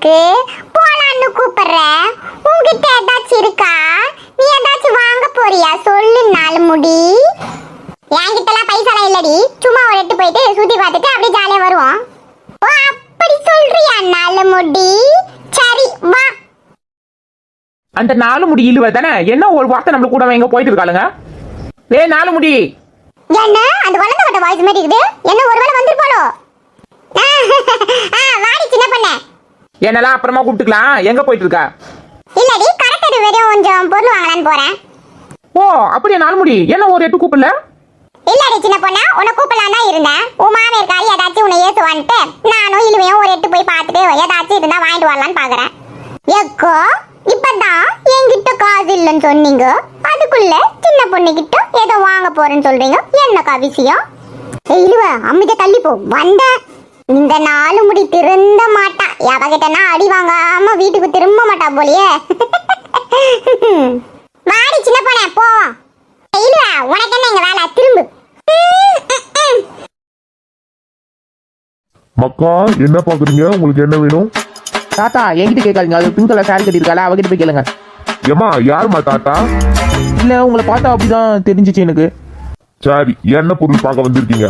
இருக்கு, போலான்னு கூப்பிடுற. உன்கிட்ட ஏதாச்சும் இருக்கா? நீ ஏதாச்சும் வாங்க போறியா சொல்லு நாலு முடி. என்கிட்டலாம் பைசாலாம் இல்லடி, சும்மா ஒரு எட்டு போயிட்டு சுத்தி பார்த்துட்டு அப்படியே ஜாலியா வருவோம். ஓ அப்படி சொல்றியா நாலு முடி? சரி வா. அந்த நாலு முடி இழுவ தானே என்ன ஒரு வார்த்தை நம்ம கூட எங்க போயிட்டு இருக்காளுங்க. நாலு முடி என்ன அந்த குழந்தை கிட்ட வாய்ஸ் மாதிரி இருக்குது? என்ன ஒருவேளை வந்திருப்பாளோ? வாடி சின்ன பொண்ணு. என்னலாம் அப்புறமா கூப்பிட்டுக்கலாம். எங்க போயிட்டு இருக்கா? இல்லடி கரெக்ட் வெறும் கொஞ்சம் பொருள் வாங்கலான்னு போறேன். ஓ அப்படியே நாலு முடி என்ன ஒரு எட்டு கூப்பிடல? இல்லடி சின்ன பொண்ணா, உன்னை கூப்பிடலாம் தான் இருந்தேன். உன் மாமியார் காரி ஏதாச்சும் உன்னை ஏசுவான்ட்டு நானும் இழுவையும் ஒரு எட்டு போய் பார்த்துட்டு ஏதாச்சும் இருந்தா வாங்கிட்டு வரலான்னு பாக்குறேன். எக்கோ இப்பதான் என்கிட்ட காசு இல்லைன்னு சொன்னீங்க, அதுக்குள்ள சின்ன பொண்ணு கிட்ட ஏதோ வாங்க போறேன்னு சொல்றீங்க. என்னக்கா விஷயம்? இழுவ அம்மிட்ட தள்ளி போ. வந்த இந்த நாலு முடி திருந்த மாட்டா. எவகிட்டனா அடி வாங்காம வீட்டுக்கு திரும்ப மாட்டா போலியே. வாடி சின்ன பொண்ணே போவோம். இழுவ உனக்கு என்ன எங்க வேலை? திரும்பு. மக்கா என்ன பாக்குறீங்க? உங்களுக்கு என்ன வேணும்? தாத்தா என்கிட்ட கேட்காதீங்க, அது பிங்க் கலர் சாரி கட்டிருக்காளா அவகிட்ட போய் கேளுங்க. ஏமா யாருமா தாத்தா? இல்ல உங்களை பார்த்தா அப்படிதான் தெரிஞ்சிச்சு எனக்கு. சரி என்ன பொருள் பார்க்க வந்திருக்கீங்க?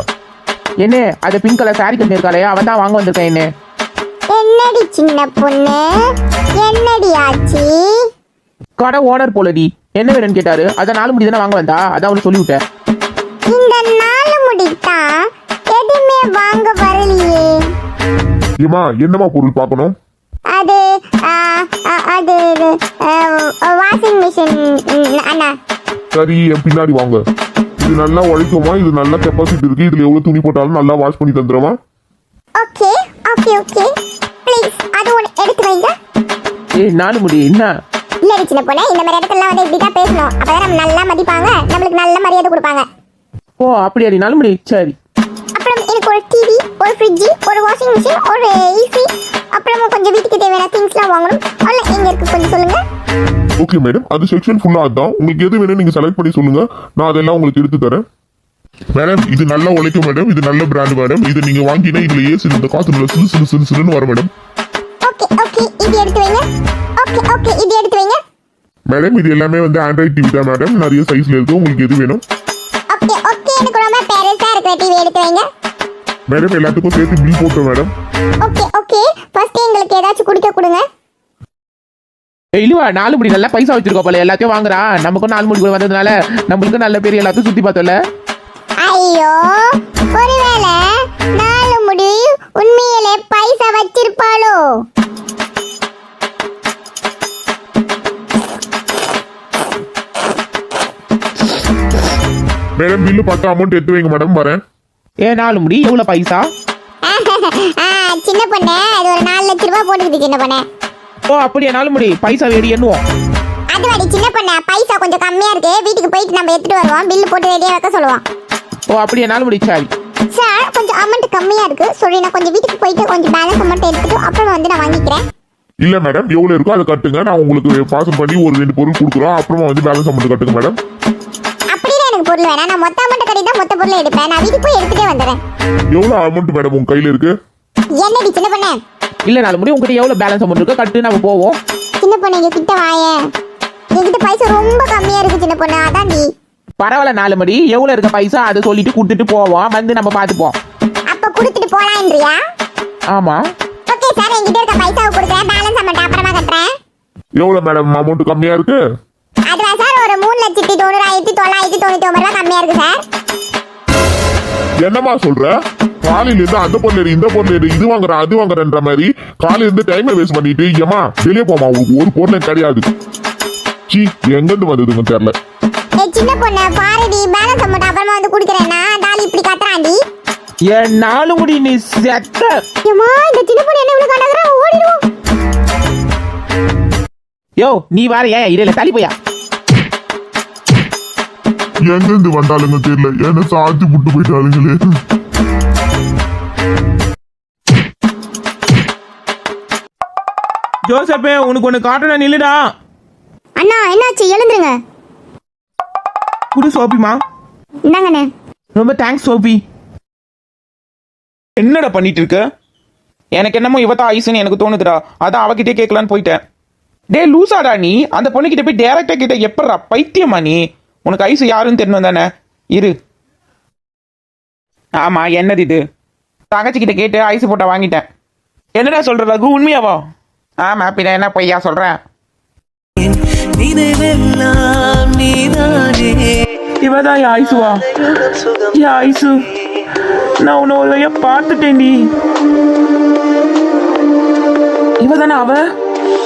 என்ன அது பிங்க் கலர் சாரி கட்டிருக்காளே அவன் தான் வாங்க வந்திருக்கேன். என்ன என்னடி சின்ன பொண்ணு, என்னடி ஆச்சு? கடை ஓனர் போலடி. என்ன வேணும்னு கேட்டாரு, அதான் நாலு முடி தானே வாங்க வந்தா, அதான் அவனு சொல்லி விட்டேன். இந்த நாலு முடித்தான் எதுவுமே வாங்க வரலையே. ஏமா என்னமா பொருள் பார்க்கணும்? அது அது வாஷிங் மிஷின் அண்ணா. சரி என் பின்னாடி வாங்க. இது நல்லா உழைக்குமா? இது நல்ல கெப்பாசிட்டி இருக்கு. இதுல எவ்வளவு துணி போட்டாலும் நல்லா வாஷ் பண்ணி தந்துருமா? ஓகே ஓகே ஓகே ப்ளீஸ் அது ஒன்று எடுத்து வைங்க. நாலு முடி என்ன? இல்லடி சின்ன பொண்ணே, இந்த மாதிரி இடத்துல வந்து இப்படி தான் பேசணும். அப்பதான் நம்ம நல்லா மதிப்பாங்க, நம்மளுக்கு நல்ல மரியாதை கொடுப்பாங்க. ஓ அப்படியாடி நாலு முடி. சரி அப்புறம் எனக்கு ஒரு டிவி, ஒரு ஃப்ரிட்ஜ், ஒரு வாஷிங் மிஷின், ஒரு ஏசி, அப்புறமா கொஞ்சம் வீட்டுக்கு தேவையான திங்ஸ்லாம் வாங்கணும். அதெல்லாம் எங்க இருக்கு கொஞ்சம் சொல்லுங்க. ஓகே மேடம், அது செக்ஷன் ஃபுல்லா அதான். உங்களுக்கு எது வேணும் நீங்க செலக்ட் பண்ணி சொல்லுங்க, நான் அதெல்லாம் உங்களுக்கு எடுத்து தரேன். மேடம் இது நல்லா உழைக்கும் மேடம், இது நல்ல பிராண்ட் மேடம். இது நீங்க வாங்கினா இதுல ஏசி இந்த காத்து நல்ல சிலு சிலு சிலு சிலுன்னு வரும் மேடம். ஓகே ஓகே இது எடுத்து வைங்க. ஓகே ஓகே இது எடுத்து வைங்க. மேடம் இது எல்லாமே வந்து ஆண்ட்ராய்ட் டிவி தான் மேடம், நிறைய சைஸ்ல இருக்கு. உங்களுக்கு எது வேணும்? ஓகே ஓகே எனக்கு ரொம்ப பெருசா இருக்கிற டிவி எடுத்து வைங்க. மேடம் எல்லாத்துக்கும் சேர்த்து பில் போட்டோம் மேடம். ஓகே ஓகே ஃபர்ஸ்ட் எங்களுக்கு ஏதாச்சும் குடிக்க கொடுங்க. இல்லைவா நாலு முடி நல்லா பைசா வச்சிருக்கோம் போல, எல்லாத்தையும் வாங்குறா. நமக்கும் நாலு முடி கூட வந்ததுனால நம்மளுக்கு நல்ல பேர் எல்லாத்தையும் சுத்தி பார்த்தோம்ல. ஐயோ ஒருவேளை நாலு முடி உண்மையிலே பைசா வச்சிருப்பாளோ? மேடம் பில்லு பட்ட அமௌண்ட் எடுத்து வைங்க மேடம், வரேன். நாலு முடி எவ்வளவு பைசா? சின்ன பொண்ணு அது ஒரு 4 லட்சம் ரூபாய் போட்டுக்கிட்டு சின்ன பொண்ணு. ஓ அப்படியே நாலு முடி பைசா வேடி எண்ணுவோம். அது வாடி சின்ன பொண்ணு, பைசா கொஞ்சம் கம்மியா இருக்கு, வீட்டுக்கு போயிட்டு நம்ம எடுத்துட்டு வருவோம், பில்லு போட்டு ரெடியா வைக்க சொல்லுவோம். ஓ அப்படியே நாலு முடி. சரி சார் கொஞ்சம் அமௌண்ட் கம்மியா இருக்கு, சொல்லி நான் கொஞ்சம் வீட்டுக்கு போயிட்டு கொஞ்சம் பேலன்ஸ் அமௌண்ட் எடுத்துட்டு அப்புறம் வந்து நான் வாங்கிக்கிறேன். இல்ல மேடம் எவ்வளவு இருக்கோ அதை கட்டுங்க, நான் உங்களுக்கு பாசல் பண்ணி ஒரு 2 பொருள் கொடுக்குறோம், அப்புறமா வந்து பேலன்ஸ் அமௌண்ட் கட்டுங்க மேடம். அப்படியே எனக்கு பொருள் வேணாம், நான் மொத்த அமௌண்ட் கட்டி தான் மொத்த பொருள் எடுப்பேன், நான் வீட்டுக்கு போய் எடுத்துட்டே வந்துடுறேன். எவ்வளவு அமௌண்ட் மேடம் உங்க கையில இருக்கு? என்னடி சின்ன பொண்ணு? இல்ல நாலு முடி உங்ககிட்ட எவ்வளவு பேலன்ஸ் அமௌண்ட் இருக்கோ கட்டு, நம்ம போவோம். சின்ன பொண்ணு இங்க கிட்ட வாயேன், என்கிட்ட பைசா ரொம்ப கம்மியா இருக்கு சின்ன பொண்ணு, அதான் நீ. பரவாயில்ல நாலு மணி எவ்வளவு இருக்க பைசா அதை சொல்லிட்டு கொடுத்துட்டு போவோம், வந்து நம்ம பார்த்துப்போம். அப்ப கொடுத்துட்டு போலாம்ன்றியா? ஆமா ஓகே சார், என்கிட்ட இருக்க பைசாவை கொடுக்குறேன், பேலன்ஸ் அமௌண்ட் அப்புறமா கட்டுறேன். எவ்வளவு மேடம் அமௌண்ட் கம்மியா இருக்கு? அதுவா சார் ஒரு 3,90,999 ரூபாய் கம்மியா இருக்கு சார். என்னமா சொல்ற? காலையில இருந்து அந்த பொருள் எடு, இந்த பொருள் எடு, இது வாங்குற அது வாங்குறன்ற மாதிரி காலையில இருந்து டைமை வேஸ்ட் பண்ணிட்டு ஏமா வெளியே போமா, ஒரு பொருள் கிடையாது. சி எங்க இருந்து வந்ததுங்க தெரியல. சின்ன பொண்ணு பாருடி, பேலன்ஸ் அமௌண்ட் அப்புறமா வந்து குடுக்குறேன்னா டாலி இப்படி கத்துறாண்டி. என் நாலு முடி நீ செத்த. ஏமா இந்த சின்ன பொண்ணு என்ன இவ்வளவு கண்டகறா, ஓடிடுவோம். யோ நீ வார ஏன் இடையில தள்ளி போயா? எங்க இருந்து வந்தாலுங்க தெரியல, என்ன சாத்தி புட்டு போயிட்டாளுங்களே. ஜோசப்பே உனக்கு ஒண்ணு காட்டணும், நில்லுடா. அண்ணா என்னாச்சு, எழுந்துருங்க. குடு சோபிமா. இந்தாங்கண்ணே. ரொம்ப தேங்க்ஸ் சோபி. என்னடா பண்ணிட்டு இருக்க? எனக்கு என்னமோ இவதான் ஐசுன்னு எனக்கு தோணுதுடா, அதான் அவகிட்டே கேட்கலான்னு போயிட்டேன். டே லூசாடா நீ, அந்த பொண்ணுகிட்ட போய் டேரக்டா கிட்ட எப்படா பைத்தியமா நீ? உனக்கு ஐசு யாருன்னு தெரியணும் தானே? இரு. ஆமா என்னது இது? தங்கச்சி கிட்ட கேட்டு ஐசு போட்டா வாங்கிட்டேன். என்னடா சொல்ற ரகு, உண்மையாவா? ஆமா பின்ன என்ன பொய்யா சொல்றேன்? இவதான் என் ஐசுவா? என் ஐசு, நான் உன்னை ஒரு வழியா பார்த்துட்டேன்டி. இவதானே அவ?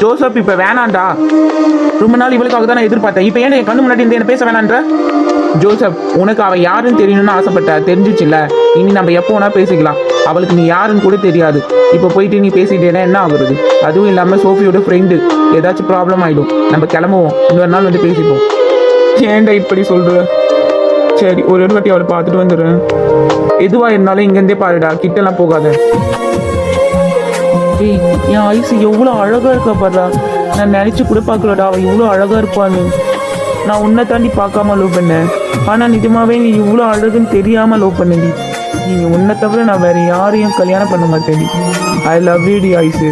ஜோசப் இப்ப வேணாண்டா, ரொம்ப நாள் இவளுக்காக தான் நான் எதிர்பார்த்தேன். இப்ப ஏன் என் கண்ணு முன்னாடி இருந்து என்ன பேச வேணான்ற? ஜோசப், உனக்கு அவ யாருன்னு தெரியணும்னு ஆசைப்பட்ட, தெரிஞ்சிச்சுல்ல. இனி நம்ம எப்போ வேணா பேசிக்கலாம். அவளுக்கு நீ யாருன்னு கூட தெரியாது. இப்போ போயிட்டு நீ பேசிட்டேன்னா என்ன ஆகுறது? அதுவும் இல்லாம சோஃபியோட ஃப்ரெண்டு, ஏதாச்சும் ப்ராப்ளம் ஆயிடும். நம்ம கிளம்புவோம், இன்னொரு நாள் வந்து பேசிப்போம். ஏன்டா இப்படி சொல்ற? சரி ஒரு வாட்டி அவளை பார்த்துட்டு வந்துடுறேன். எதுவா இருந்தாலும் இங்கேருந்தே பாருடா, கிட்டலாம் போகாத. ஏய், என் ஐசு எவ்வளோ அழகா இருக்கா பாருடா. நான் நினைச்சு கூட பார்க்கலடா அவள் இவ்வளோ அழகா இருப்பான்னு. நான் உன்னை தாண்டி பார்க்காம லவ் பண்ணேன், ஆனா நிஜமாவே நீ இவ்வளோ அழகுன்னு தெரியாம லவ் பண்ணடி. நீ உன்னை தவிர நான் வேற யாரையும் கல்யாணம் பண்ண மாட்டேன். ஐ லவ் யூ டி ஐசு.